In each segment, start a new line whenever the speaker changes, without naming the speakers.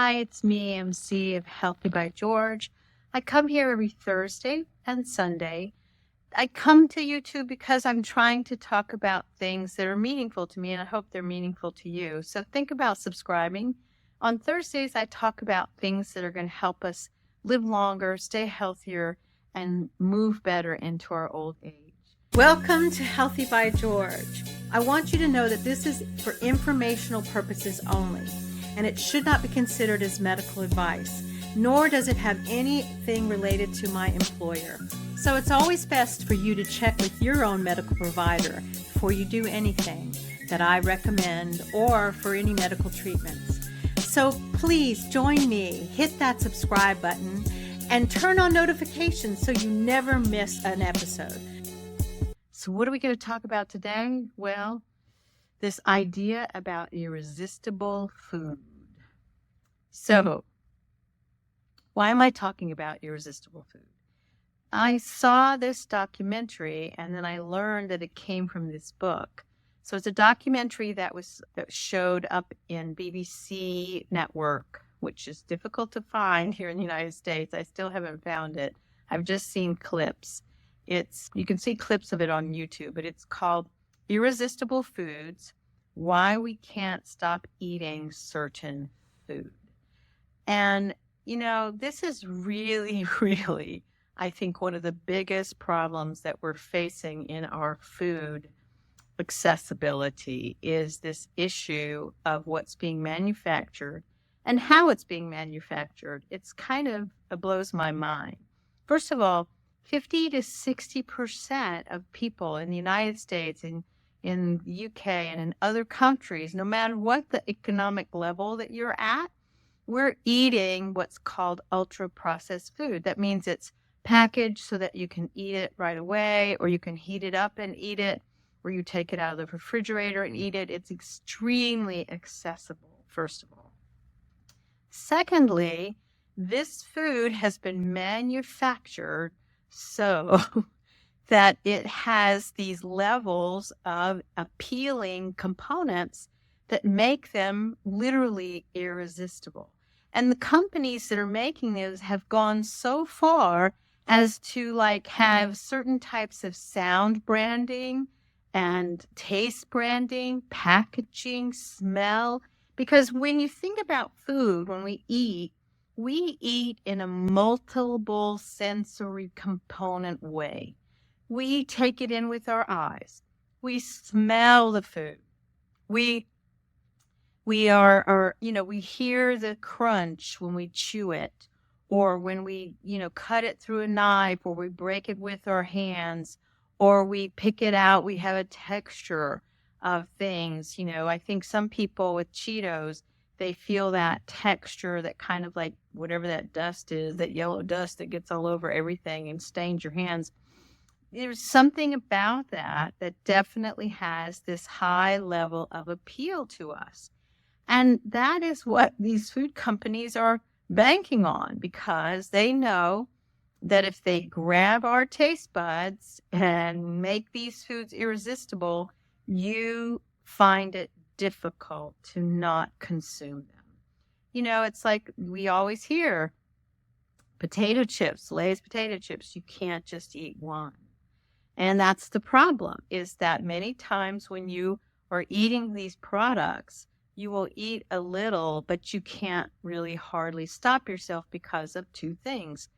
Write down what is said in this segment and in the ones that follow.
Hi, it's me, MC of Healthy by George. I come here every Thursday and Sunday. I come to YouTube because I'm trying to talk about things that are meaningful to me, and I hope they're meaningful to you. So think about subscribing. On Thursdays, I talk about things that are going to help us live longer, stay healthier, and move better into our old age. Welcome to Healthy by George. I want you to know that this is for informational purposes only, and it should not be considered as medical advice, nor does it have anything related to my employer. So it's always best for you to check with your own medical provider before you do anything that I recommend or for any medical treatments. So please join me, hit that subscribe button, and turn on notifications so you never miss an episode. So what are we going to talk about today? Well, this idea about irresistible food. So, why am I talking about irresistible food? I saw this documentary and then I learned that it came from this book. So it's a documentary that showed up in BBC Network, which is difficult to find here in the United States. I still haven't found it. I've just seen clips. You can see clips of it on YouTube, but it's called Irresistible Foods: Why We Can't Stop Eating Certain Food. And, this is really, really, I think, one of the biggest problems that we're facing in our food accessibility is this issue of what's being manufactured and how it's being manufactured. It's it blows my mind. First of all, 50 to 60% of people in the United States, in the UK, and in other countries, no matter what the economic level that you're at, we're eating what's called ultra-processed food. That means it's packaged so that you can eat it right away, or you can heat it up and eat it, or you take it out of the refrigerator and eat it. It's extremely accessible, first of all. Secondly, this food has been manufactured so that it has these levels of appealing components that make them literally irresistible. And the companies that are making those have gone so far as to have certain types of sound branding and taste branding, packaging, smell. Because when you think about food, when we eat in a multiple sensory component way. We take it in with our eyes. We smell the food. We hear the crunch when we chew it, or when we, cut it through a knife, or we break it with our hands, or we pick it out. We have a texture of things. I think some people with Cheetos, they feel that texture, that kind of whatever that dust is, that yellow dust that gets all over everything and stains your hands. There's something about that definitely has this high level of appeal to us. And that is what these food companies are banking on, because they know that if they grab our taste buds and make these foods irresistible, you find it difficult to not consume them. It's like we always hear potato chips, Lay's potato chips, you can't just eat one. And that's the problem, is that many times when you are eating these products, you will eat a little, but you can't really hardly stop yourself because of two things.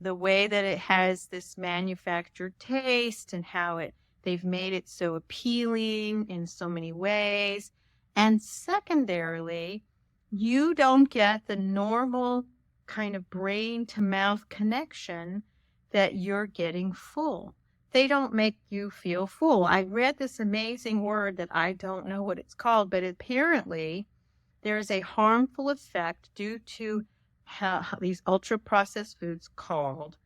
The way that it has this manufactured taste and how they've made it so appealing in so many ways. And secondarily, you don't get the normal kind of brain to mouth connection that you're getting full. They don't make you feel full. I read this amazing word that I don't know what it's called, but apparently there is a harmful effect due to these ultra-processed foods called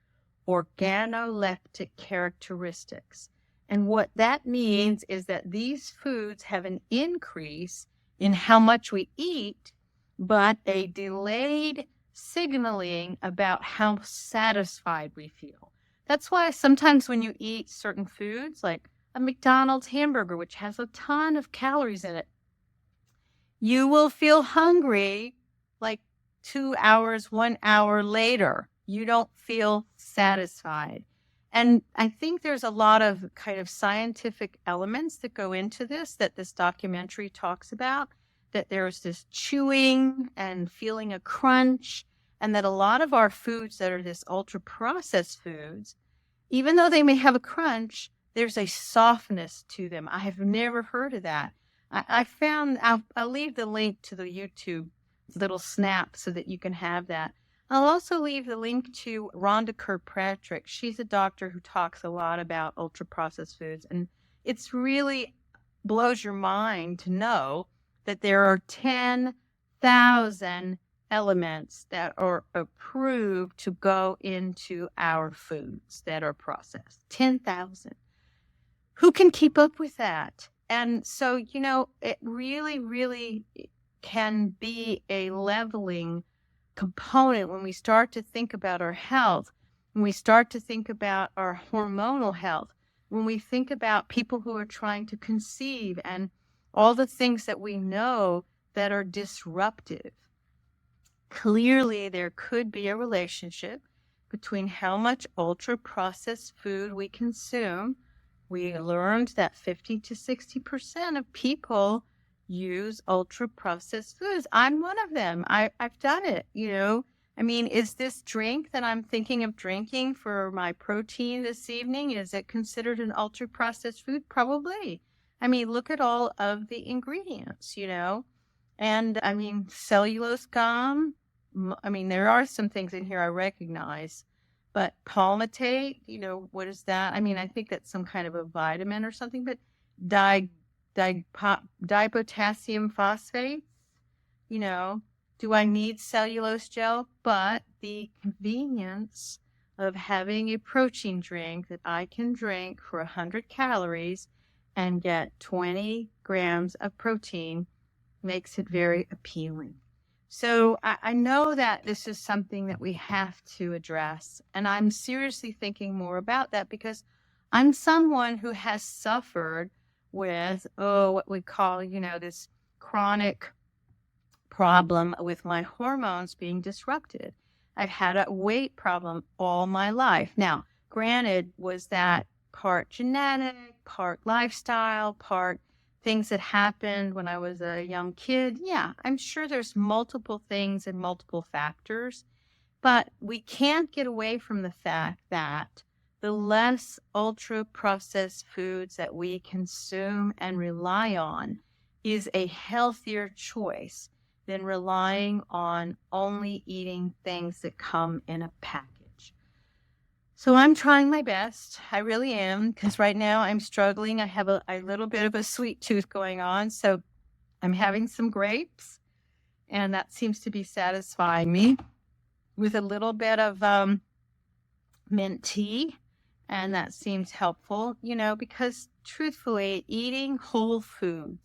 organoleptic characteristics. And what that means is that these foods have an increase in how much we eat, but a delayed signaling about how satisfied we feel. That's why sometimes when you eat certain foods, like a McDonald's hamburger, which has a ton of calories in it, you will feel hungry like 2 hours, 1 hour later, you don't feel satisfied. And I think there's a lot of kind of scientific elements that go into this that this documentary talks about, that there's this chewing and feeling a crunch, and that a lot of our foods that are this ultra processed foods, even though they may have a crunch, there's a softness to them. I have never heard of that. I found, I'll leave the link to the YouTube little snap so that you can have that. I'll also leave the link to Rhonda Kirkpatrick. She's a doctor who talks a lot about ultra processed foods, and it's really blows your mind to know that there are 10,000 elements that are approved to go into our foods that are processed. 10,000. Who can keep up with that? And so, it really, really can be a leveling component when we start to think about our health, when we start to think about our hormonal health, when we think about people who are trying to conceive and all the things that we know that are disruptive. Clearly, there could be a relationship between how much ultra-processed food we consume. We learned that 50 to 60% of people use ultra-processed foods. I'm one of them. I've done it, I mean, is this drink that I'm thinking of drinking for my protein this evening, is it considered an ultra-processed food? Probably. I mean, look at all of the ingredients, And I mean, cellulose gum. I mean, there are some things in here I recognize, but palmitate, what is that? I mean, I think that's some kind of a vitamin or something, but dipotassium phosphate, do I need cellulose gel? But the convenience of having a protein drink that I can drink for 100 calories and get 20 grams of protein makes it very appealing. So I know that this is something that we have to address, and I'm seriously thinking more about that because I'm someone who has suffered with, what we call, this chronic problem with my hormones being disrupted. I've had a weight problem all my life. Now, granted, was that part genetic, part lifestyle, part things that happened when I was a young kid? Yeah, I'm sure there's multiple things and multiple factors, but we can't get away from the fact that the less ultra-processed foods that we consume and rely on is a healthier choice than relying on only eating things that come in a package. So I'm trying my best. I really am, because right now I'm struggling. I have a little bit of a sweet tooth going on, so I'm having some grapes, and that seems to be satisfying me with a little bit of mint tea. And that seems helpful, because truthfully, eating whole foods,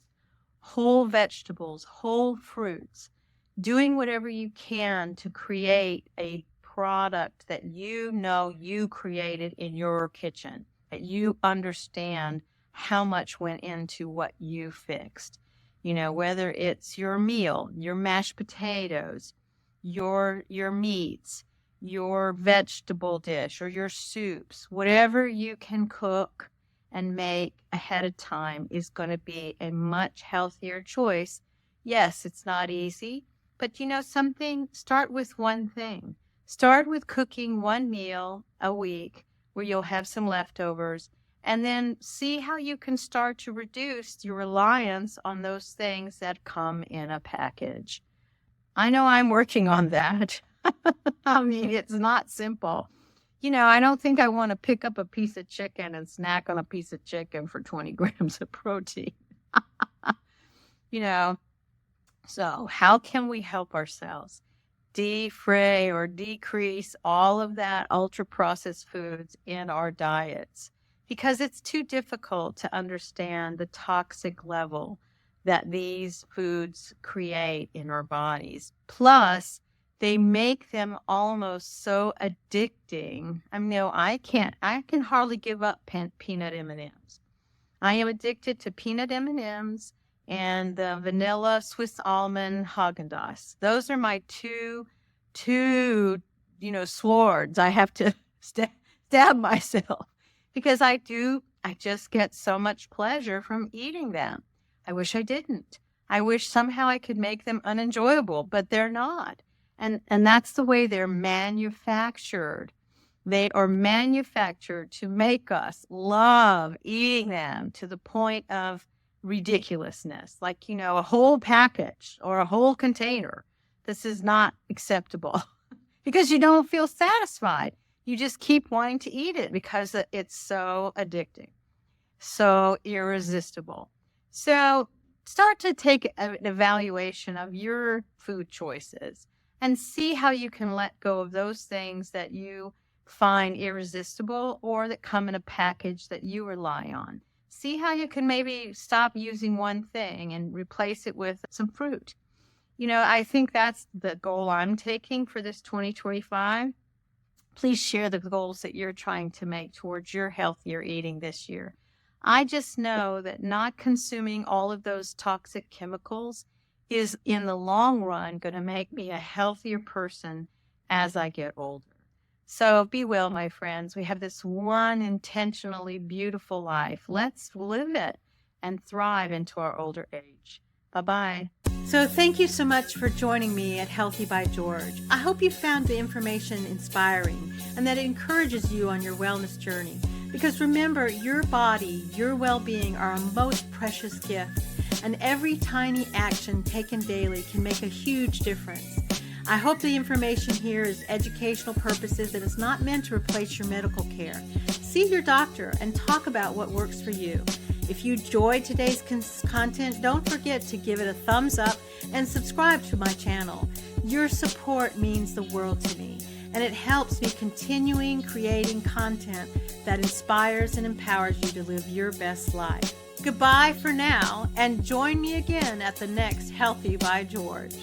whole vegetables, whole fruits, doing whatever you can to create a product that you created in your kitchen, that you understand how much went into what you fixed, whether it's your meal, your mashed potatoes, your meats, your vegetable dish or your soups, whatever you can cook and make ahead of time is going to be a much healthier choice. Yes, it's not easy, but something, start with one thing. Start with cooking one meal a week where you'll have some leftovers, and then see how you can start to reduce your reliance on those things that come in a package. I know I'm working on that. I mean, it's not simple. I don't think I want to pick up a piece of chicken and snack on a piece of chicken for 20 grams of protein. So how can we help ourselves defray or decrease all of that ultra-processed foods in our diets? Because it's too difficult to understand the toxic level that these foods create in our bodies. Plus, they make them almost so addicting. I mean, I can hardly give up peanut M&Ms. I am addicted to peanut M&Ms and the vanilla Swiss almond Haagen-Dazs. Those are my two, swords. I have to stab myself because I just get so much pleasure from eating them. I wish I didn't. I wish somehow I could make them unenjoyable, but they're not. And that's the way they're manufactured. They are manufactured to make us love eating them to the point of ridiculousness, like, a whole package or a whole container. This is not acceptable because you don't feel satisfied. You just keep wanting to eat it because it's so addicting, so irresistible. So start to take an evaluation of your food choices and see how you can let go of those things that you find irresistible or that come in a package that you rely on. See how you can maybe stop using one thing and replace it with some fruit. I think that's the goal I'm taking for this 2025. Please share the goals that you're trying to make towards your healthier eating this year. I just know that not consuming all of those toxic chemicals is in the long run going to make me a healthier person as I get older. So be well, my friends. We have this one intentionally beautiful life. Let's live it and thrive into our older age. Bye-bye. So thank you so much for joining me at Healthy by George. I hope you found the information inspiring and that it encourages you on your wellness journey. Because remember, your body, your well-being are a most precious gift, and every tiny action taken daily can make a huge difference. I hope the information here is educational purposes and is not meant to replace your medical care. See your doctor and talk about what works for you. If you enjoyed today's content, don't forget to give it a thumbs up and subscribe to my channel. Your support means the world to me, and it helps me continuing creating content that inspires and empowers you to live your best life. Goodbye for now, and join me again at the next Healthy by George.